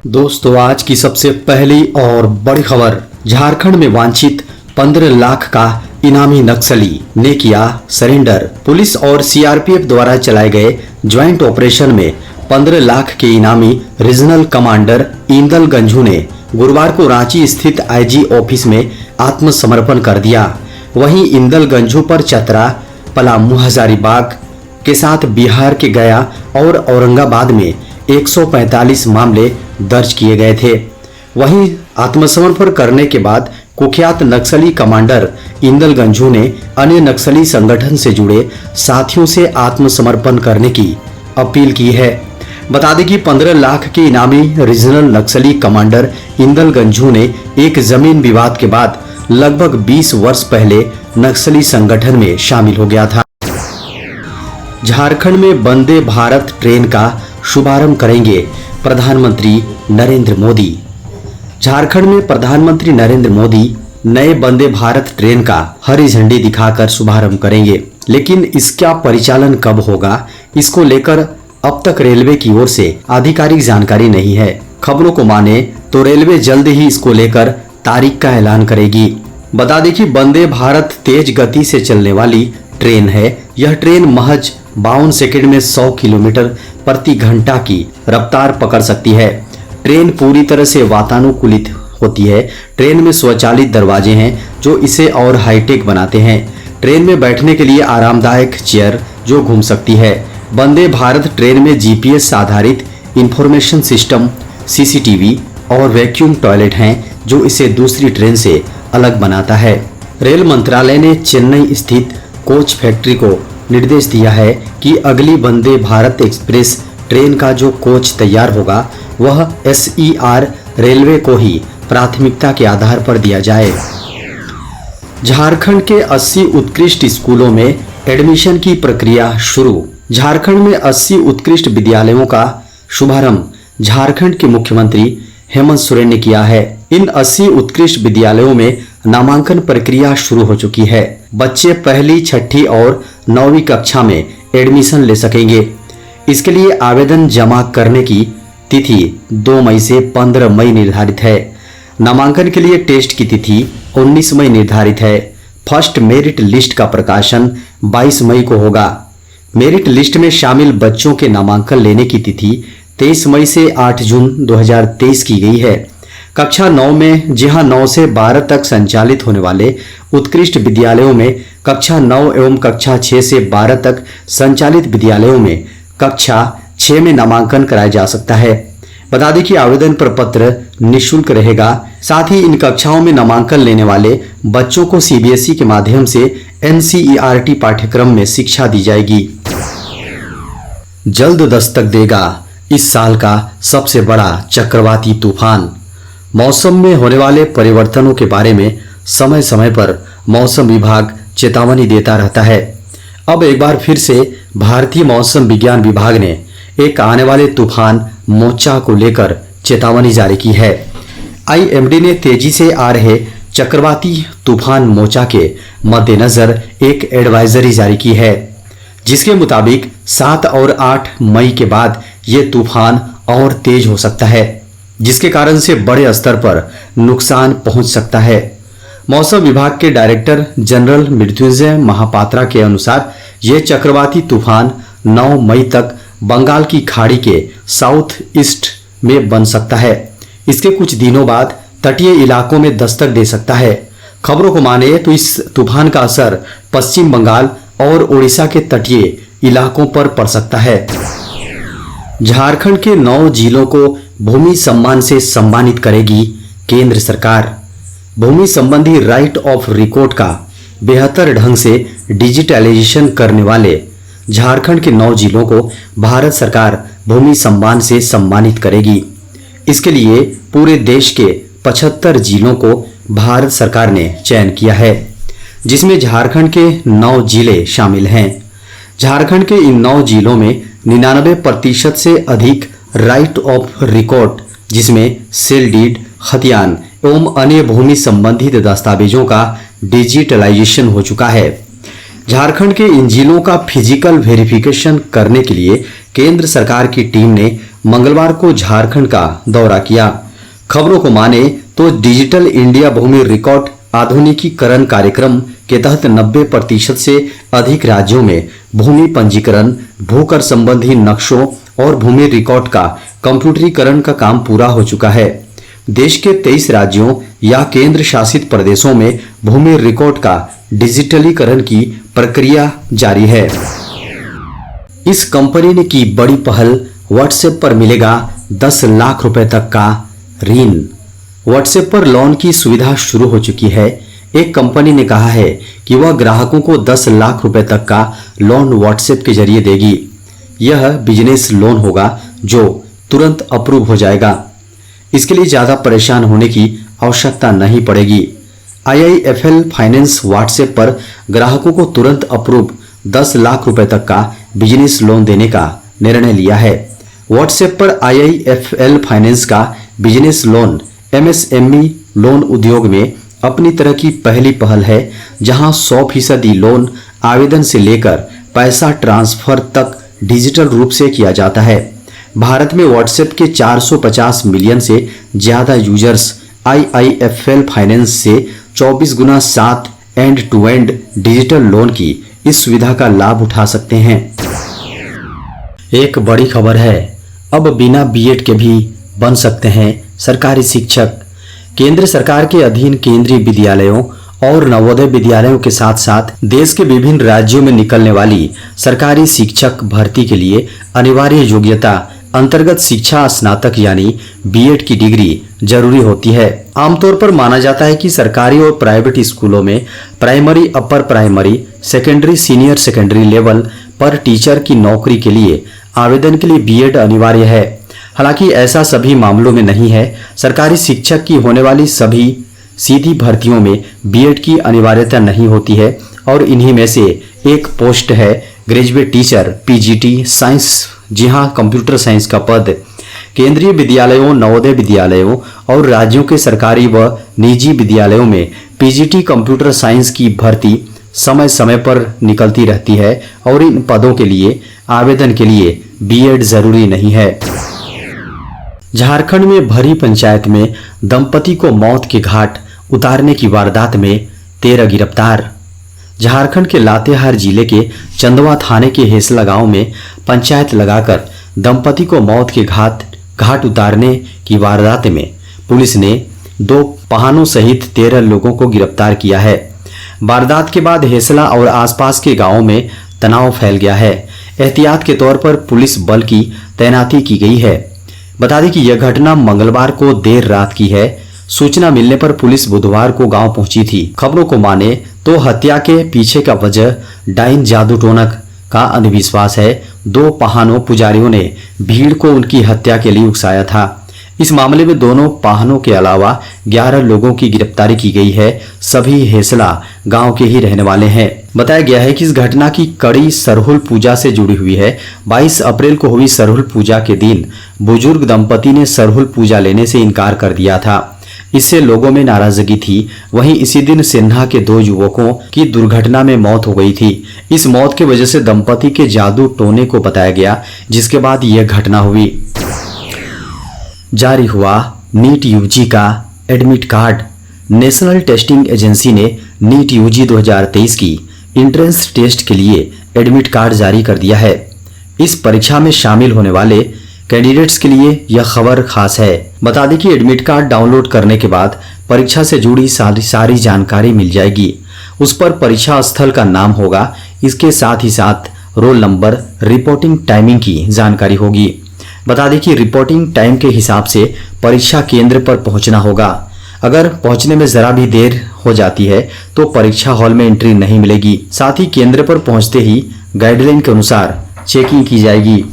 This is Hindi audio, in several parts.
दोस्तों, आज की सबसे पहली और बड़ी खबर। झारखंड में वांछित 15 लाख का इनामी नक्सली ने किया सरेंडर। पुलिस और सीआरपीएफ द्वारा चलाए गए ज्वाइंट ऑपरेशन में 15 लाख के इनामी रीजनल कमांडर इंदल गंझू ने गुरुवार को रांची स्थित आईजी ऑफिस में आत्मसमर्पण कर दिया। वहीं इंदल गंझू पर चतरा, पलामू, हजारीबाग के साथ बिहार के गया और औरंगाबाद में 145 मामले दर्ज किए गए थे। वहीं आत्मसमर्पण करने के बाद कुख्यात नक्सली कमांडर इंदल गंझू ने अन्य नक्सली संगठन से जुड़े साथियों से आत्मसमर्पण करने की अपील की है। बता दें कि 15 लाख के इनामी रीजनल नक्सली कमांडर इंदल गंझू ने एक जमीन विवाद के बाद लगभग 20 वर्ष पहले नक्सली संगठन में शामिल हो गया था। झारखंड में वंदे भारत ट्रेन का शुभारंभ करेंगे प्रधानमंत्री नरेंद्र मोदी। झारखंड में प्रधानमंत्री नरेंद्र मोदी नए वंदे भारत ट्रेन का हरी झंडी दिखाकर शुभारंभ करेंगे, लेकिन इसका परिचालन कब होगा, इसको लेकर अब तक रेलवे की ओर से आधिकारिक जानकारी नहीं है। खबरों को माने तो रेलवे जल्द ही इसको लेकर तारीख का ऐलान करेगी। बता दें कि वंदे भारत तेज गति से चलने वाली ट्रेन है। यह ट्रेन महज 52 सेकंड में 100 किलोमीटर प्रति घंटा की रफ्तार पकड़ सकती है। ट्रेन पूरी तरह से वातानुकूलित होती है। ट्रेन में स्वचालित दरवाजे हैं जो इसे और हाईटेक बनाते हैं। ट्रेन में बैठने के लिए आरामदायक चेयर जो घूम सकती है। वंदे भारत ट्रेन में जीपीएस आधारित इंफॉर्मेशन सिस्टम, सीसीटीवी और वैक्यूम टॉयलेट हैं जो इसे दूसरी ट्रेन से अलग बनाता है। रेल मंत्रालय ने चेन्नई स्थित कोच फैक्ट्री को निर्देश दिया है कि अगली वंदे भारत एक्सप्रेस ट्रेन का जो कोच तैयार होगा वह एसईआर रेलवे को ही प्राथमिकता के आधार पर दिया जाए। झारखंड के 80 उत्कृष्ट स्कूलों में एडमिशन की प्रक्रिया शुरू। झारखंड में 80 उत्कृष्ट विद्यालयों का शुभारंभ झारखंड के मुख्यमंत्री हेमंत सोरेन ने किया है। इन 80 उत्कृष्ट विद्यालयों में नामांकन प्रक्रिया शुरू हो चुकी है। बच्चे पहली, छठी और 9वीं कक्षा में एडमिशन ले सकेंगे। इसके लिए आवेदन जमा करने की तिथि 2 मई से 15 मई निर्धारित है। नामांकन के लिए टेस्ट की तिथि 19 मई निर्धारित है। फर्स्ट मेरिट लिस्ट का प्रकाशन 22 मई को होगा। मेरिट लिस्ट में शामिल बच्चों के नामांकन लेने की तिथि 23 मई से 8 जून 2023 की गई है। कक्षा 9 में, जहां 9 से 12 तक संचालित होने वाले उत्कृष्ट विद्यालयों में कक्षा 9 एवं कक्षा 6 से 12 तक संचालित विद्यालयों में कक्षा 6 में नामांकन कराया जा सकता है। बता दें कि आवेदन प्रपत्र निःशुल्क रहेगा। साथ ही इन कक्षाओं में नामांकन लेने वाले बच्चों को सीबीएसई के माध्यम से एनसीईआरटी पाठ्यक्रम में शिक्षा दी जाएगी। जल्द दस्तक देगा इस साल का सबसे बड़ा चक्रवाती तूफान। मौसम में होने वाले परिवर्तनों के बारे में समय समय पर मौसम विभाग चेतावनी देता रहता है। अब एक बार फिर से भारतीय मौसम विज्ञान विभाग ने एक आने वाले तूफान मोचा को लेकर चेतावनी जारी की है। आईएमडी ने तेजी से आ रहे चक्रवाती तूफान मोचा के मद्देनजर एक एडवाइजरी जारी की है, जिसके मुताबिक 7 और 8 मई के बाद ये तूफान और तेज हो सकता है, जिसके कारण से बड़े स्तर पर नुकसान पहुंच सकता है। मौसम विभाग के डायरेक्टर जनरल मृत्युंजय महापात्रा के अनुसार यह चक्रवाती तूफान 9 मई तक बंगाल की खाड़ी के साउथ ईस्ट में बन सकता है। इसके कुछ दिनों बाद तटीय इलाकों में दस्तक दे सकता है। खबरों को माने तो इस तूफान का असर पश्चिम बंगाल और ओडिशा के तटीय इलाकों पर पड़ सकता है। झारखंड के 9 जिलों को भूमि सम्मान से सम्मानित करेगी केंद्र सरकार। भूमि संबंधी राइट ऑफ रिकॉर्ड का बेहतर ढंग से डिजिटलाइजेशन करने वाले झारखंड के 9 जिलों को भारत सरकार भूमि सम्मान से सम्मानित करेगी। इसके लिए पूरे देश के 75 जिलों को भारत सरकार ने चयन किया है, जिसमें झारखंड के 9 जिले शामिल हैं। झारखंड के इन 9 जिलों में 99% से अधिक राइट ऑफ रिकॉर्ड, जिसमें सेल डीड, खतियान एवं अन्य भूमि संबंधित दस्तावेजों का डिजिटलाइजेशन हो चुका है। झारखंड के इन जिलों का फिजिकल वेरिफिकेशन करने के लिए केंद्र सरकार की टीम ने मंगलवार को झारखंड का दौरा किया। खबरों को माने तो डिजिटल इंडिया भूमि रिकॉर्ड आधुनिकीकरण कार्यक्रम के तहत 90% से अधिक राज्यों में भूमि पंजीकरण, भूकर संबंधी नक्शों और भूमि रिकॉर्ड का कंप्यूटरीकरण का काम पूरा हो चुका है। देश के 23 राज्यों या केंद्र शासित प्रदेशों में भूमि रिकॉर्ड का डिजिटलीकरण की प्रक्रिया जारी है। इस कंपनी ने की बड़ी पहल, व्हाट्सएप पर मिलेगा 10 लाख रुपए तक का ऋण। व्हाट्सएप पर लोन की सुविधा शुरू हो चुकी है। एक कंपनी ने कहा है कि वह ग्राहकों को 10 लाख रुपए तक का लोन व्हाट्सएप के जरिए देगी। यह बिजनेस लोन होगा जो तुरंत अप्रूव हो जाएगा। इसके लिए ज्यादा परेशान होने की आवश्यकता नहीं पड़ेगी। IIFL फाइनेंस व्हाट्सएप पर ग्राहकों को तुरंत अप्रूव 10 लाख रुपए तक का बिजनेस लोन देने का निर्णय लिया है। व्हाट्सएप पर IIFL फाइनेंस का बिजनेस लोन MSME लोन उद्योग में अपनी तरह की पहली पहल है, जहां 100% लोन आवेदन से लेकर पैसा ट्रांसफर तक डिजिटल रूप से किया जाता है। भारत में व्हाट्सएप के 450 मिलियन से ज्यादा यूजर्स IIFL फाइनेंस से 24 गुना 7 end to end digital loan की इस सुविधा का लाभ उठा सकते हैं। एक बड़ी खबर है, अब बिना बीएड के भी बन सकते हैं सरकारी शिक्षक। केंद्र सरकार के अधीन केंद्रीय विद्यालयों और नवोदय विद्यालयों के साथ साथ देश के विभिन्न राज्यों में निकलने वाली सरकारी शिक्षक भर्ती के लिए अनिवार्य योग्यता अंतर्गत शिक्षा स्नातक यानी बीएड की डिग्री जरूरी होती है। आमतौर पर माना जाता है कि सरकारी और प्राइवेट स्कूलों में primary, upper primary, secondary, senior secondary level पर टीचर की नौकरी के लिए आवेदन के लिए बीएड अनिवार्य है। हालांकि ऐसा सभी मामलों में नहीं है। सरकारी शिक्षक की होने वाली सभी सीधी भर्तियों में बीएड की अनिवार्यता नहीं होती है और इन्हीं में से एक पोस्ट है ग्रेजुएट टीचर PGT साइंस। जी हां, कंप्यूटर साइंस का पद। केंद्रीय विद्यालयों, नवोदय विद्यालयों और राज्यों के सरकारी व निजी विद्यालयों में PGT कंप्यूटर साइंस की भर्ती समय समय पर निकलती रहती है और इन पदों के लिए आवेदन के लिए बीएड जरूरी नहीं है। झारखंड में भरी पंचायत में दंपति को मौत के घाट उतारने की वारदात में 13 गिरफ्तार। झारखंड के लातेहार जिले के चंदवा थाने के हेसला गांव में पंचायत लगाकर दंपति को मौत के घाट उतारने की वारदात में पुलिस ने 2 वाहनों सहित 13 लोगों को गिरफ्तार किया है। वारदात के बाद हेसला और आसपास के गांवों में तनाव फैल गया है। एहतियात के तौर पर पुलिस बल की तैनाती की गई है। बता दें कि यह घटना मंगलवार को देर रात की है। सूचना मिलने पर पुलिस बुधवार को गांव पहुंची थी। खबरों को माने तो हत्या के पीछे का वजह डाइन जादू टोनक का अंधविश्वास है। 2 पाहनों पुजारियों ने भीड़ को उनकी हत्या के लिए उकसाया था। इस मामले में दोनों पाहनों के अलावा 11 लोगों की गिरफ्तारी की गई है। सभी हेसला गांव के ही रहने वाले हैं। बताया गया है कि इस घटना की कड़ी सरहुल पूजा से जुड़ी हुई है। 22 अप्रैल को हुई सरहुल पूजा के दिन बुजुर्ग दंपति ने सरहुल पूजा लेने से इनकार कर दिया था। इससे लोगों में नाराजगी थी। वहीं इसी दिन सिन्हा के 2 युवकों की दुर्घटना में मौत हो गई थी। इस मौत की वजह से दंपति के जादू टोने को बताया गया, जिसके बाद यह घटना हुई। जारी हुआ नीट यूजी का admit card. National testing agency ने नीट यूजी 2023 की इंट्रेंस टेस्ट के लिए एडमिट कार्ड जारी कर दिया है। इस परीक्षा में शामिल होने वाले कैंडिडेट्स के लिए यह खबर खास है। बता दें कि एडमिट कार्ड डाउनलोड करने के बाद परीक्षा से जुड़ी सारी जानकारी मिल जाएगी। उस पर परीक्षा स्थल का नाम होगा। इसके साथ ही साथ रोल नंबर, रिपोर्टिंग टाइमिंग की जानकारी होगी। बता दें कि रिपोर्टिंग टाइम के हिसाब से परीक्षा केंद्र पर पहुंचना होगा। अगर पहुंचने में जरा भी देर हो जाती है तो परीक्षा हॉल में एंट्री नहीं मिलेगी। साथ ही केंद्र पर पहुंचते ही गाइडलाइन के अनुसार चेकिंग की जाएगी।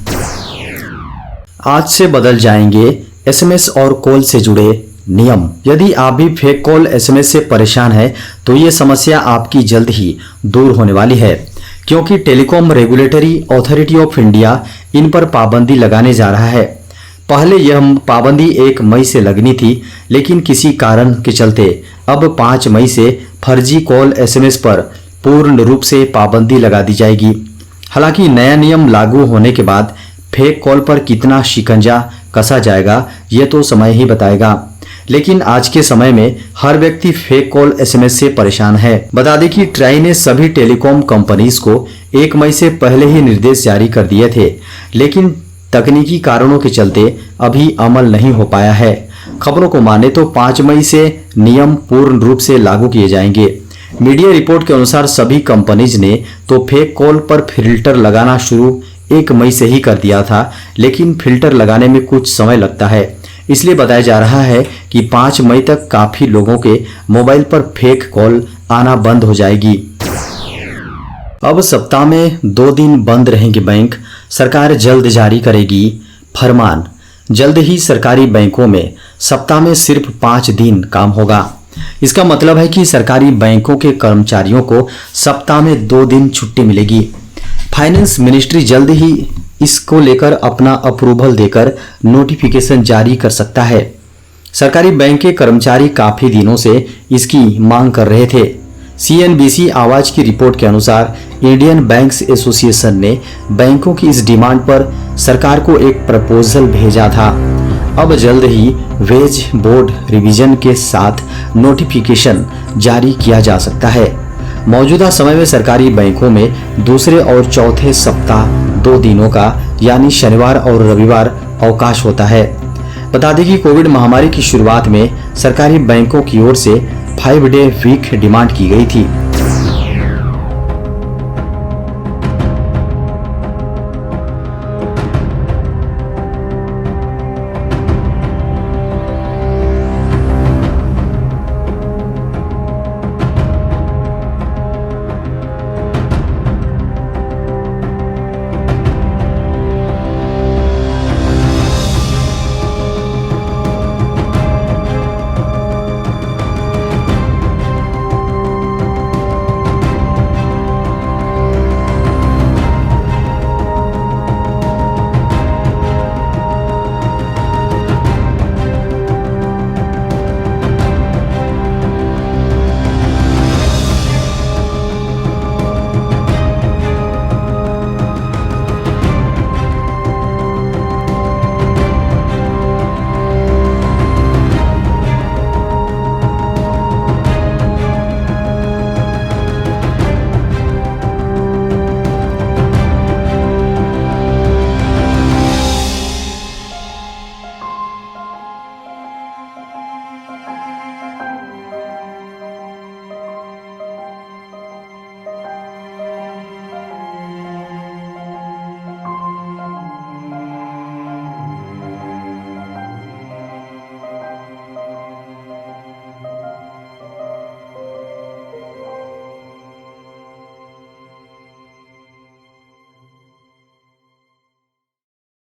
आज से बदल जाएंगे एसएमएस और कॉल से जुड़े नियम। यदि आप भी फेक कॉल एसएमएस से परेशान हैं तो ये समस्या आपकी जल्द ही दूर होने वाली है, क्योंकि telecom regulatory authority of India in पर पाबंदी लगाने जा रहा है। पहले यह पाबंदी 1 मई से लगनी थी, लेकिन किसी कारण के चलते अब 5 मई से फर्जी कॉल एसएमएस पर पूर्ण रूप से पाबंदी लगा दी जाएगी। हालांकि नया नियम लागू होने के बाद फेक कॉल पर कितना शिकंजा कसा जाएगा ये तो समय ही बताएगा। लेकिन आज के समय में हर व्यक्ति फेक कॉल एसएमएस से परेशान है। बता दें कि ट्राई ने सभी टेलीकॉम कंपनीज को 1 मई से पहले ही निर्देश जारी कर दिए थे, लेकिन तकनीकी कारणों के चलते अभी अमल नहीं हो पाया है। खबरों को माने तो 5 मई से नियम पूर्ण रूप से लागू किए जाएंगे। मीडिया रिपोर्ट के अनुसार सभी कंपनीज ने तो फेक कॉल पर फिल्टर लगाना शुरू 1 मई से ही कर दिया था, लेकिन फिल्टर लगाने में कुछ समय लगता है। इसलिए बताया जा रहा है कि 5 मई तक काफी लोगों के मोबाइल पर फेक कॉल आना बंद हो जाएगी। अब सप्ताह में 2 दिन बंद रहेंगे बैंक, सरकार जल्द जारी करेगी फरमान। जल्द ही सरकारी बैंकों में सप्ताह में सिर्फ 5 दिन काम होगा। इसका मतलब है कि सरकारी बैंकों के कर्मचारियों को सप्ताह में 2 दिन छुट्टी मिलेगी। फाइनेंस मिनिस्ट्री जल्द ही इसको लेकर अपना अप्रूवल देकर नोटिफिकेशन जारी कर सकता है। सरकारी बैंक के कर्मचारी काफी दिनों से इसकी मांग कर रहे थे। सीएनबीसी आवाज की रिपोर्ट के अनुसार इंडियन बैंक्स एसोसिएशन ने बैंकों की इस डिमांड पर सरकार को एक प्रपोजल भेजा था। अब जल्द ही वेज बोर्ड रिवीजन के साथ नोटिफिकेशन जारी किया जा सकता है। मौजूदा समय में सरकारी बैंकों में दूसरे और चौथे सप्ताह 2 दिनों का यानी शनिवार और रविवार अवकाश होता है। बता दें कि कोविड महामारी की शुरुआत में सरकारी बैंकों की ओर से 5 डे वीक डिमांड की गई थी।